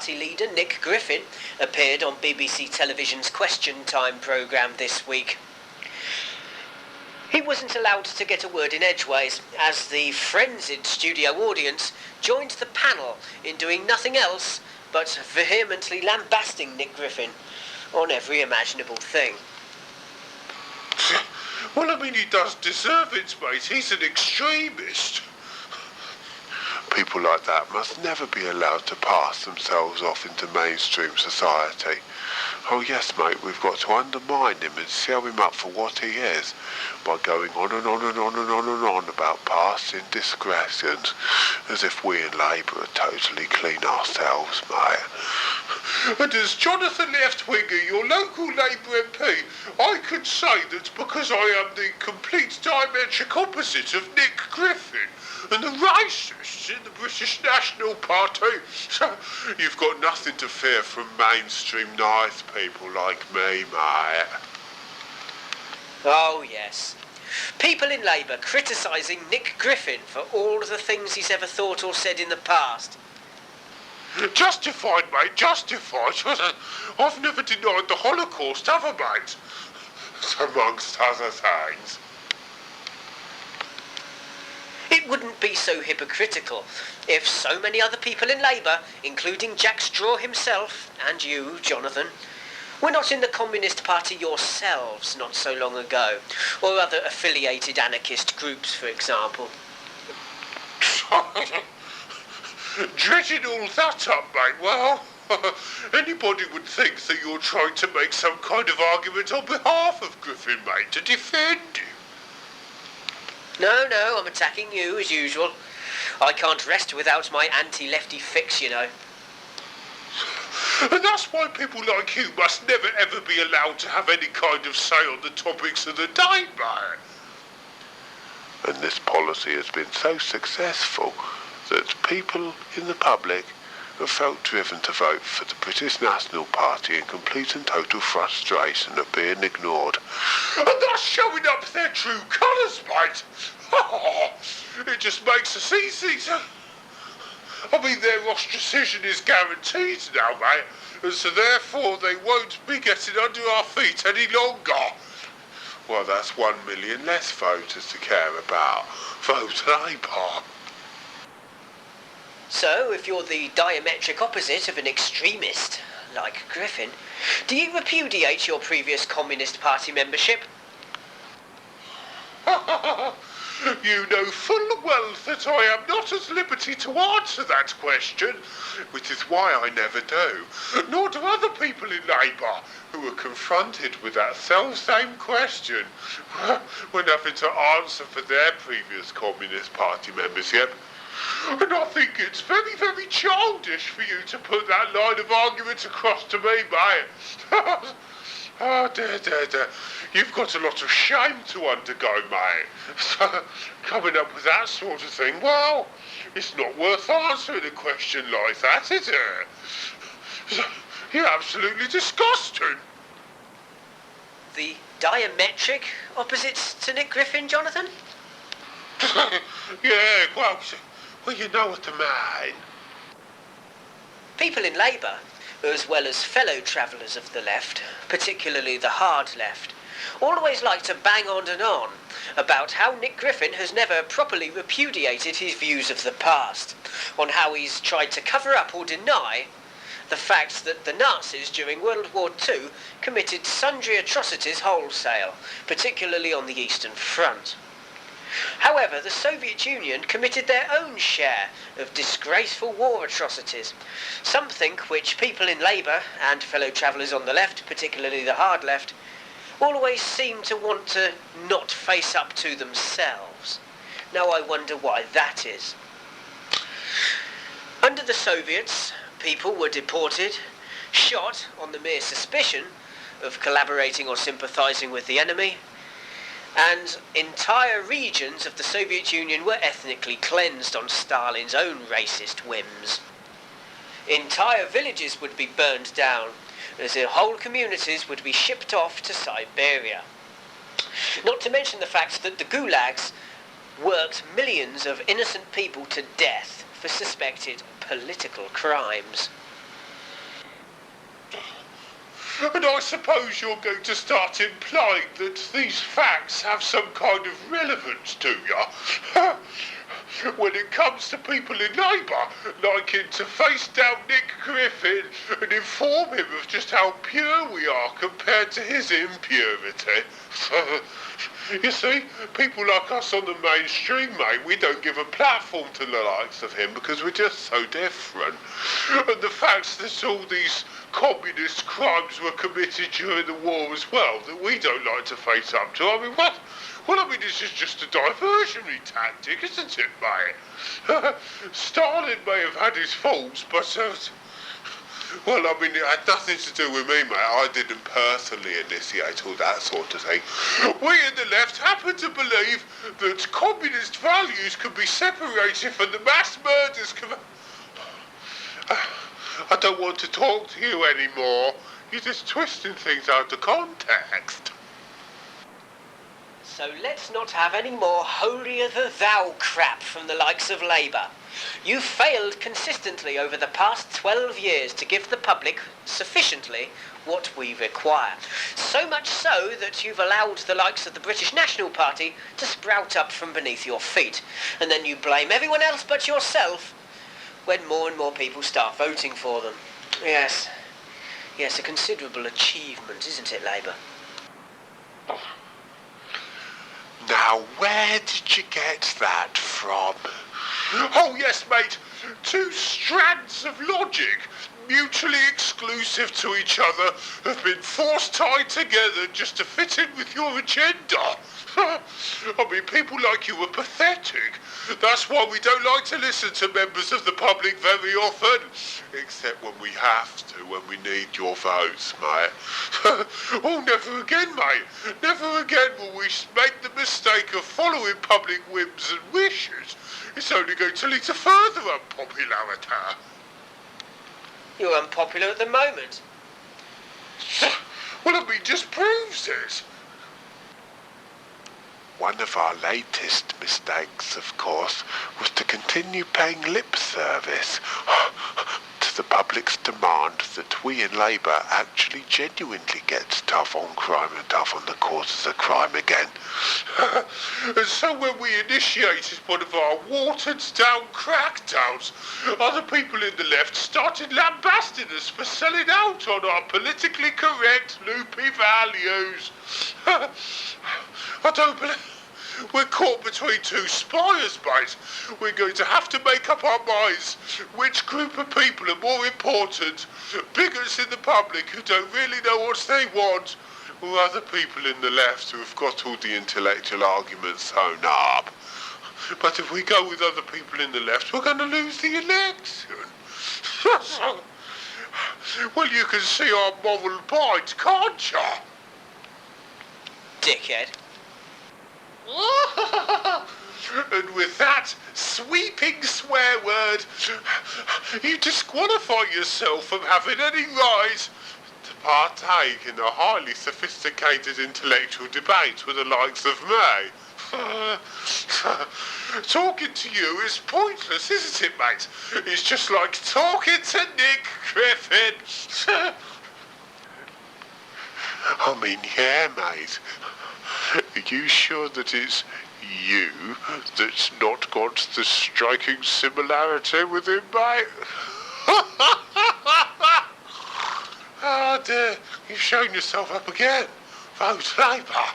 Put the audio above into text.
party leader Nick Griffin appeared on BBC Television's Question Time programme this week. He wasn't allowed to get a word in edgeways, as the frenzied studio audience joined the panel in doing nothing else but vehemently lambasting Nick Griffin on every imaginable thing. Well, I mean, he does deserve it, mate. He's an extremist. People like that must never be allowed to pass themselves off into mainstream society. Oh yes, mate, we've got to undermine him and show him up for what he is by going on and on and on and on and on about past indiscretions, as if we in Labour are totally clean ourselves, mate. And as Jonathan Left-Winger, your local Labour MP, I can say that because I am the complete diametric opposite of Nick Griffin and the racists in the British National Party, so you've got nothing to fear from mainstream nice people like me, mate. Oh yes. People in Labour criticising Nick Griffin for all the things he's ever thought or said in the past. Justified, mate, justified. I've never denied the Holocaust, have I, mate? Amongst other things. It wouldn't be so hypocritical if so many other people in Labour, including Jack Straw himself, and you, Jonathan, were not in the Communist Party yourselves not so long ago, or other affiliated anarchist groups, for example. Dredging all that up, mate, well, anybody would think that you're trying to make some kind of argument on behalf of Griffin, mate, to defend him. No, I'm attacking you as usual. I can't rest without my anti-lefty fix, you know. And that's why people like you must never ever be allowed to have any kind of say on the topics of the day, mate. And this policy has been so successful that people in the public have felt driven to vote for the British National Party in complete and total frustration of being ignored. And that's showing up their true colours, mate. It just makes us easy to... I mean, their ostracism is guaranteed now, mate, and so therefore they won't be getting under our feet any longer. Well, that's 1 million less voters to care about. Vote Labour. So, if you're the diametric opposite of an extremist, like Griffin, do you repudiate your previous Communist Party membership? You know full well that I am not at liberty to answer that question, which is why I never do, nor do other people in Labour who are confronted with that self-same question when having to answer for their previous Communist Party membership. And I think it's very, very childish for you to put that line of argument across to me, mate. Oh, dear. You've got a lot of shame to undergo, mate. Coming up with that sort of thing, well, it's not worth answering a question like that, is it? You're absolutely disgusting. The diametric opposites to Nick Griffin, Jonathan? Yeah, well, you know what I mean. People in Labour, as well as fellow travellers of the left, particularly the hard left, always like to bang on and on about how Nick Griffin has never properly repudiated his views of the past, on how he's tried to cover up or deny the fact that the Nazis during World War II committed sundry atrocities wholesale, particularly on the Eastern Front. However, the Soviet Union committed their own share of disgraceful war atrocities, something which people in Labour and fellow travellers on the left, particularly the hard left, always seem to want to not face up to themselves. Now I wonder why that is. Under the Soviets, people were deported, shot on the mere suspicion of collaborating or sympathising with the enemy, and entire regions of the Soviet Union were ethnically cleansed on Stalin's own racist whims. Entire villages would be burned down, as whole communities would be shipped off to Siberia. Not to mention the fact that the gulags worked millions of innocent people to death for suspected political crimes. And I suppose you're going to start implying that these facts have some kind of relevance to you. When it comes to people in Labour liking to face down Nick Griffin and inform him of just how pure we are compared to his impurity. You see, people like us on the mainstream, mate, we don't give a platform to the likes of him because we're just so different. And the fact that all these communist crimes were committed during the war as well, that we don't like to face up to. I mean, what? Well, I mean, this is just a diversionary tactic, isn't it, mate? Stalin may have had his faults, but, well, I mean, it had nothing to do with me, mate. I didn't personally initiate all that sort of thing. We in the left happen to believe that communist values can be separated from the mass murders. I don't want to talk to you anymore. You're just twisting things out of context. So let's not have any more holier-than-thou crap from the likes of Labour. You've failed consistently over the past 12 years to give the public sufficiently what we require. So much so that you've allowed the likes of the British National Party to sprout up from beneath your feet. And then you blame everyone else but yourself when more and more people start voting for them. Yes, a considerable achievement, isn't it, Labour? Now, where did you get that from? Oh, yes, mate. Two strands of logic, mutually exclusive to each other, have been force tied together just to fit in with your agenda. I mean, people like you are pathetic. That's why we don't like to listen to members of the public very often. Except when we have to, when we need your votes, mate. Oh, never again, mate. Never again will we make the mistake of following public whims and wishes. It's only going to lead to further unpopularity. You're unpopular at the moment. Well, I mean, just proves it. One of our latest mistakes, of course, was to continue paying lip service to the public's demand that we in Labour actually genuinely get tough on crime and tough on the causes of crime again. And so when we initiated one of our watered-down crackdowns, other people in the left started lambasting us for selling out on our politically correct, loopy values. I don't believe... We're caught between two spires, mate. We're going to have to make up our minds which group of people are more important. Bigots in the public who don't really know what they want, or other people in the left who have got all the intellectual arguments sewn up. But if we go with other people in the left, we're going to lose the election. Well, you can see our moral point, can't you? Dickhead. And with that sweeping swear word, you disqualify yourself from having any right to partake in a highly sophisticated intellectual debate with the likes of me. Talking to you is pointless, isn't it, mate? It's just like talking to Nick Griffin. I mean, yeah, mate. Are you sure that it's you that's not got the striking similarity with him, mate? Oh dear, you've shown yourself up again. Vote Labour.